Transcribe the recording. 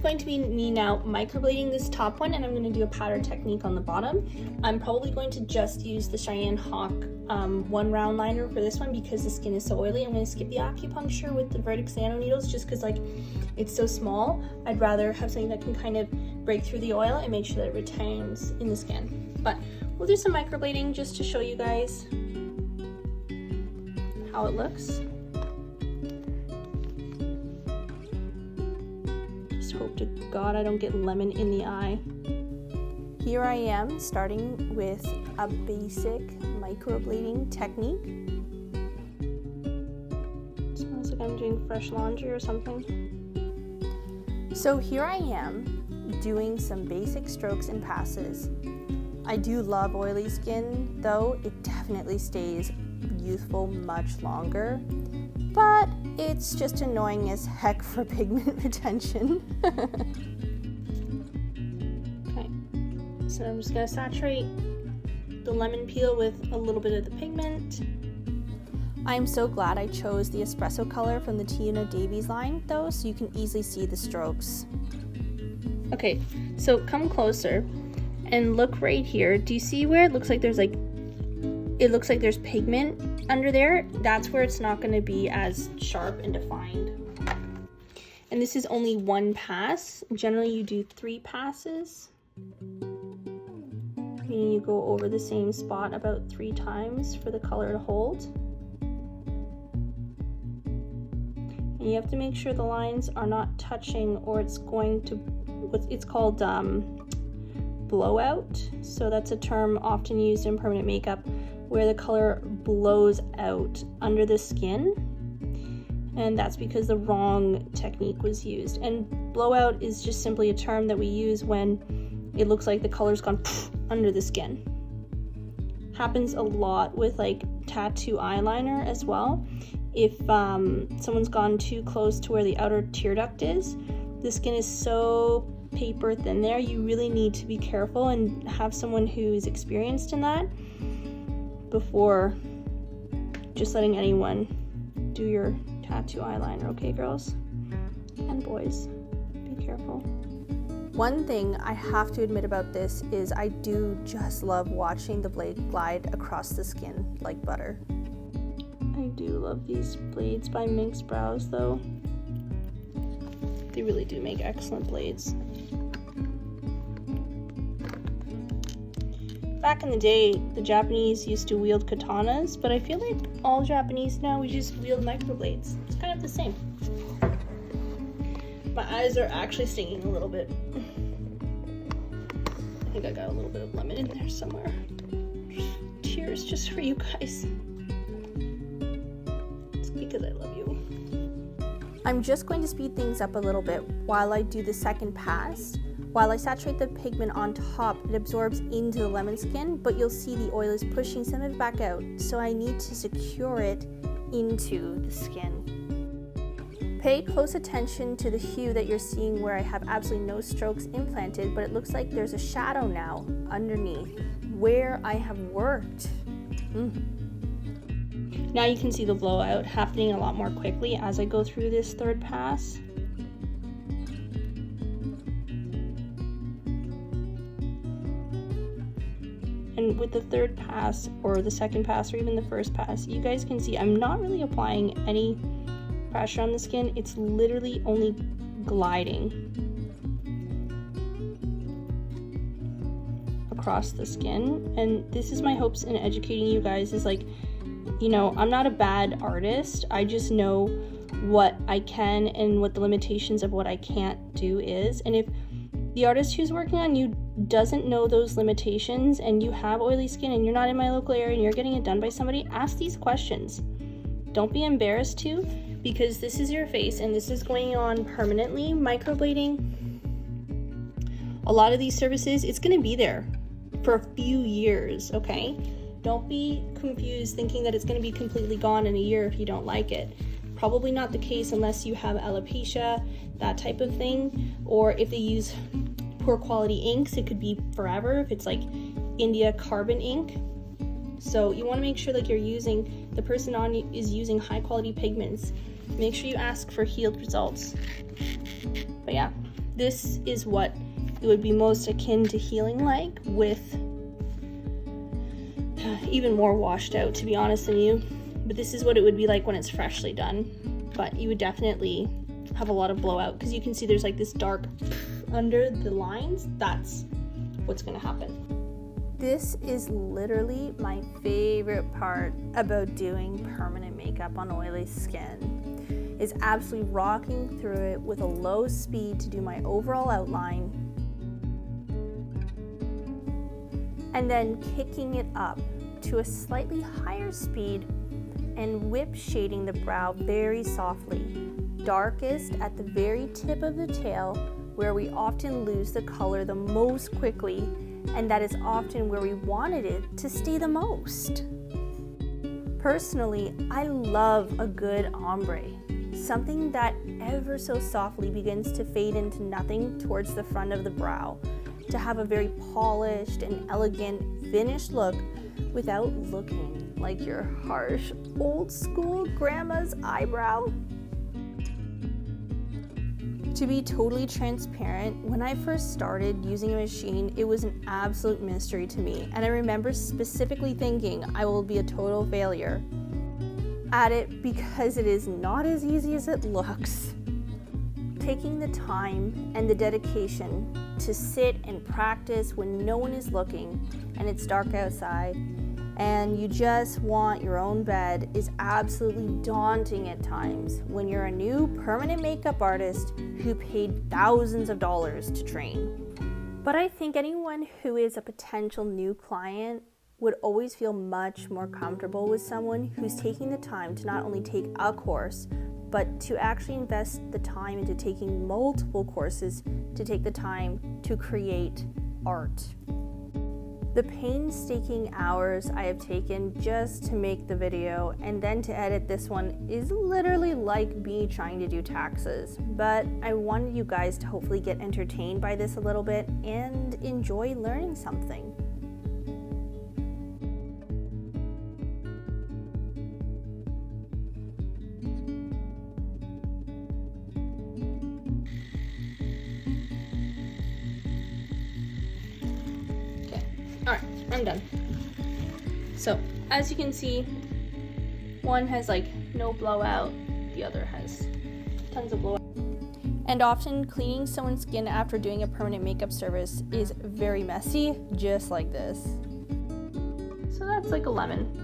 going to be me now microblading this top one, and I'm going to do a powder technique on the bottom. I'm probably going to just use the Cheyenne Hawk 1 round liner for this one because the skin is so oily. I'm going to skip the acupuncture with the Vertex Nano needles just because like it's so small. I'd rather have something that can kind of break through the oil and make sure that it retains in the skin. But we'll do some microblading just to show you guys how it looks. Just hope to God I don't get lemon in the eye. Here I am starting with a basic microblading technique. It smells like I'm doing fresh laundry or something. So here I am doing some basic strokes and passes. I do love oily skin though, it definitely stays youthful much longer, but it's just annoying as heck for pigment retention. Okay, so I'm just gonna saturate the lemon peel with a little bit of the pigment. I'm so glad I chose the espresso color from the Tina Davies line though, so you can easily see the strokes. Okay, so come closer and look right here. Do you see where it looks like there's there's pigment under there? That's where it's not going to be as sharp and defined. And this is only one pass. Generally you do 3 passes. Meaning you go over the same spot about 3 times for the color to hold. And you have to make sure the lines are not touching or it's going to, it's called blowout. So that's a term often used in permanent makeup where the color blows out under the skin, and that's because the wrong technique was used. And blowout is just simply a term that we use when it looks like the color's gone under the skin. Happens a lot with like tattoo eyeliner as well. If someone's gone too close to where the outer tear duct is, the skin is so paper thin there, you really need to be careful and have someone who's experienced in that before just letting anyone do your tattoo eyeliner, okay girls and boys, be careful. One thing I have to admit about this is I do just love watching the blade glide across the skin like butter. I do love these blades by Minx Brows though. They really do make excellent blades. Back in the day, the Japanese used to wield katanas, but I feel like all Japanese now, we just wield microblades. It's kind of the same. My eyes are actually stinging a little bit. I think I got a little bit of lemon in there somewhere. Tears just for you guys. It's because I love you. I'm just going to speed things up a little bit while I do the second pass. While I saturate the pigment on top, it absorbs into the lemon skin, but you'll see the oil is pushing some of it back out, so I need to secure it into the skin. Pay close attention to the hue that you're seeing where I have absolutely no strokes implanted, but it looks like there's a shadow now underneath where I have worked. Now you can see the blowout happening a lot more quickly as I go through this third pass. And with the third pass, or the second pass, or even the first pass, you guys can see I'm not really applying any pressure on the skin. It's literally only gliding across the skin. And this is my hopes in educating you guys is like, you know, I'm not a bad artist. I just know what I can and what the limitations of what I can't do is. And if the artist who's working on you doesn't know those limitations and you have oily skin and you're not in my local area and you're getting it done by somebody, ask these questions. Don't be embarrassed to, because this is your face and this is going on permanently. Microblading, a lot of these services, it's going to be there for a few years, okay? Don't be confused thinking that it's going to be completely gone in a year if you don't like it. Probably not the case unless you have alopecia, that type of thing, or if they use poor quality inks, it could be forever if it's like India carbon ink. So you want to make sure like you're using, the person on you is using high quality pigments. Make sure you ask for healed results. But yeah, This is what it would be most akin to healing like, with even more washed out, to be honest with you. But this is what it would be like when it's freshly done. But you would definitely have a lot of blowout, because you can see there's like this dark under the lines. That's what's going to happen. This is literally my favorite part about doing permanent makeup on oily skin, is absolutely rocking through it with a low speed to do my overall outline, and then kicking it up to a slightly higher speed and whip shading the brow very softly, darkest at the very tip of the tail, where we often lose the color the most quickly, and that is often where we wanted it to stay the most. Personally, I love a good ombre, something that ever so softly begins to fade into nothing towards the front of the brow, to have a very polished and elegant finished look without looking like your harsh old school grandma's eyebrow. To be totally transparent, when I first started using a machine, it was an absolute mystery to me, and I remember specifically thinking I will be a total failure at it, because it is not as easy as it looks. Taking the time and the dedication to sit and practice when no one is looking and it's dark outside and you just want your own bed is absolutely daunting at times when you're a new permanent makeup artist who paid thousands of dollars to train. But I think anyone who is a potential new client would always feel much more comfortable with someone who's taking the time to not only take a course, but to actually invest the time into taking multiple courses to take the time to create art. The painstaking hours I have taken just to make the video and then to edit this one is literally like me trying to do taxes. But I wanted you guys to hopefully get entertained by this a little bit and enjoy learning something. Alright, I'm done. So, as you can see, one has like no blowout, the other has tons of blowout. And often cleaning someone's skin after doing a permanent makeup service is very messy, just like this. So that's like a lemon.